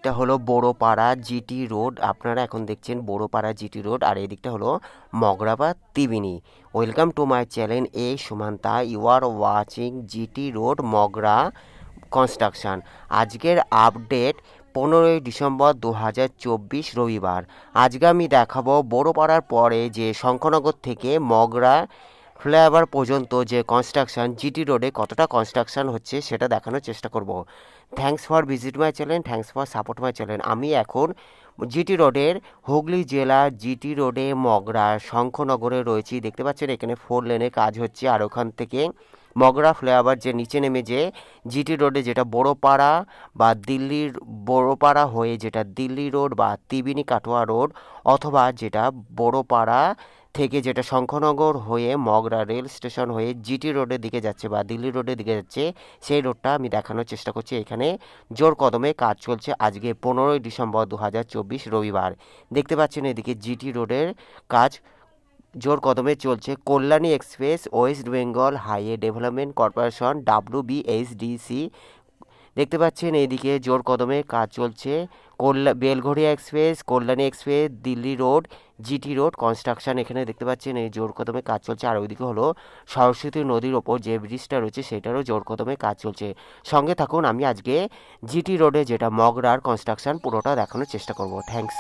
দিকটা হলো বড়োপাড়া GT road, আপনারা এখন দেখছেন বড়োপাড়া জিটি রোড, আর এই দিকটা হলো মগরা বা Tribeni. Welcome to my channel এ Sumanta, you are watching GT road Mogra construction. আজকের আপডেট 15ই ডিসেম্বর 2024 রবিবার। আজকে আমি দেখাবো বড়োপাড়ার পরে যে শঙ্করনগর থেকে মগরা ফ্লাইওভার পর্যন্ত যে কনস্ট্রাকশান জিটি রোডে কতটা কনস্ট্রাকশান হচ্ছে সেটা দেখানোর চেষ্টা করব। Thanks for visit my channel, thanks for support my channel. আমি এখন জিটি রোডের হুগলি জেলার জিটি রোডে মগরা শঙ্করনগরে রয়েছি। দেখতে পাচ্ছেন এখানে 4 লেনে কাজ হচ্ছে, আর ওখান থেকে মগরা ফ্লাইওভার যে নিচে নেমে যে জিটি রোডে যেটা বড়োপাড়া বা দিল্লির বড়োপাড়া হয়ে যেটা দিল্লি রোড বা তিবিনি কাটোয়া রোড, অথবা যেটা বড়োপাড়া থেকে যেটা শঙ্করনগর হয়ে মগরা রেল স্টেশন হয়ে জিটি রোডের দিকে যাচ্ছে বা দিল্লি রোডের দিকে যাচ্ছে, সেই রোডটা আমি দেখানোর চেষ্টা করছি। এখানে জোর কদমে কাজ চলছে আজকে 15ই ডিসেম্বর 2024 রবিবার। দেখতে পাচ্ছেন এদিকে জিটি রোডের কাজ জোর কদমে চলছে। Kalyani express West Bengal highway development corporation WBHDC, দেখতে পাচ্ছেন এইদিকে জোর কদমে কাজ চলছে। Belgharia express, Kalyani express, Delhi road, GT road construction, এখানে দেখতে পাচ্ছেন এই জোর কদমে কাজ চলছে। আর ওইদিকে হলো সরস্বতী নদীর ওপর যে ব্রিজটা রয়েছে সেটারও জোর কদমে কাজ চলছে। সঙ্গে থাকুন, আমি আজকে জিটি রোডে যেটা মগরার কনস্ট্রাকশন পুরোটা দেখানোর চেষ্টা করব। থ্যাঙ্কস।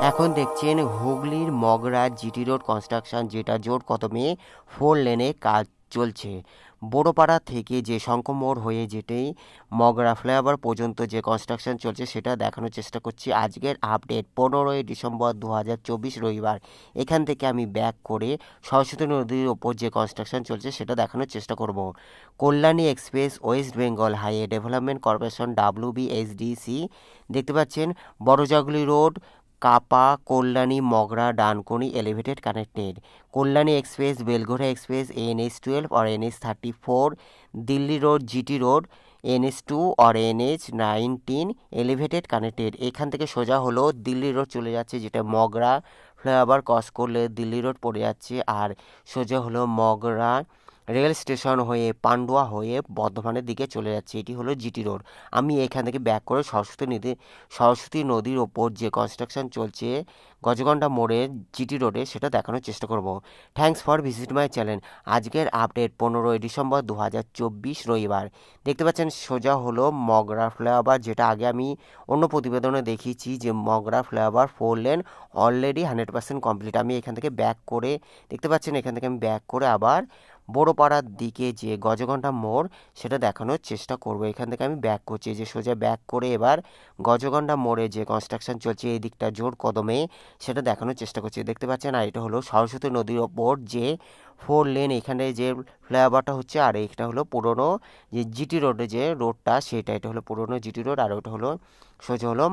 এখন দেখছেন হুগলির মগরা জিটি রোড কনস্ট্রাকশন, যেটা জোর কদমে 4 লেনে কাজ চলছে। বড়োপাড়া থেকে যে শঙ্করমোড় হয়ে যেটাই মগরা ফ্লাইওভার পর্যন্ত যে কনস্ট্রাকশন চলছে সেটা দেখানোর চেষ্টা করছি। আজকের আপডেট 15ই ডিসেম্বর 2024 রবিবার। এখান থেকে আমি ব্যাক করে সরস্বতী নদীর ওপর যে কনস্ট্রাকশন চলছে সেটা দেখানোর চেষ্টা করব। Kalyani express West Bengal highway development corporation WBHDC, দেখতে পাচ্ছেন Barajaguli road, Kapa, Kalyani, Magra, Dankuni elevated connected. Kalyani express, Belgharia express, NH12 और NH34, Delhi road, GT road, NH2 और NH19 এলিভেটেড কানেক্টেড। এখান থেকে সোজা হলো দিল্লি রোড চলে যাচ্ছে, যেটা মগরা ফ্লাইওভার ক্রস করলে দিল্লি রোড পড়ে যাচ্ছে, আর সোজা হলো মগরা রেল স্টেশন হয়ে পান্ডুয়া হয়ে বর্ধমানের দিকে চলে যাচ্ছে। এটি হলো জিটি রোড। আমি এখান থেকে ব্যাক করে সরস্বতী নদীর ওপর যে কনস্ট্রাকশন চলছে গজগন্ডা মোড়ে জিটি রোডে, সেটা দেখানোর চেষ্টা করব। Thanks for visit my channel. আজকের আপডেট 15ই ডিসেম্বর 2024 রবিবার। দেখতে পাচ্ছেন সোজা হলো মগরা ফ্লাইওভার, যেটা আগে আমি অন্য প্রতিবেদনে দেখিয়েছি যে Magra flyover 4 lane already 100% complete. আমি এখান থেকে ব্যাক করে, দেখতে পাচ্ছেন এখান থেকে আমি ব্যাক করে আবার বড়পাড়ার দিকে যে গজগন্ডা মোড় সেটা দেখানোর চেষ্টা করব। এখান থেকে আমি ব্যাক করছি, যে সোজা ব্যাক করে এবার গজগন্ডা মোড়ে যে কনস্ট্রাকশন চলছে এই দিকটা জোর কদমে সেটা দেখানোর চেষ্টা করছি। দেখতে পাচ্ছেন, আর এটা হলো সরস্বতী নদীর ওপর যে 4 লেন এখানে যে ফ্লাইওভারটা হচ্ছে, আর এইটা হলো পুরনো যে জিটি রোডে যে রোডটা সেটা, এটা হলো পুরনো জিটি রোড। আর ওটা হলো সোজা হলো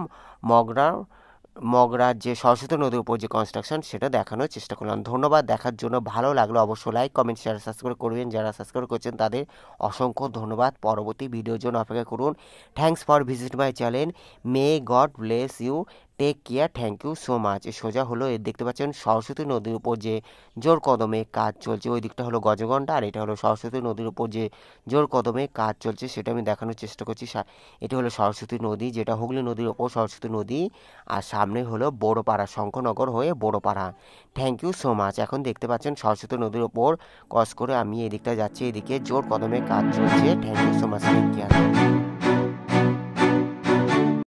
মগরার যে সরস্বতী নদীর উপর যে কনস্ট্রাকশন সেটা দেখানোর চেষ্টা করলাম। ধন্যবাদ দেখার জন্য। ভালো লাগলো অবশ্যই লাইক কমেন্ট শেয়ার সাবস্ক্রাইব করবেন। যারা সাবস্ক্রাইব করছেন তাদের অসংখ্য ধন্যবাদ। পরবর্তী ভিডিওর জন্য অপেক্ষা করুন। Thanks for visit my channel. May God bless you. Take care. Thank you so much. সোজা হলো দেখতে পাচ্ছেন সরস্বতী নদীর উপর যে জোর কদমে কাজ চলছে, ওই দিকটা হলো গজগন্ডা, আর এটা হলো সরস্বতী নদীর উপর যে জোর কদমে কাজ চলছে সেটা আমি দেখানোর চেষ্টা করছি। এটা হলো সরস্বতী নদী, যেটা হুগলি নদীর ওপর সরস্বতী নদী, আর সামনে হলো বড়পাড়া, শঙ্করনগর হয়ে Barapara. Thank you so much. এখন দেখতে পাচ্ছেন সরস্বতী নদীর ওপর ক্রস করে আমি এদিকটা যাচ্ছি, এদিকে জোর কদমে কাজ চলছে। Thank you so much. Take care.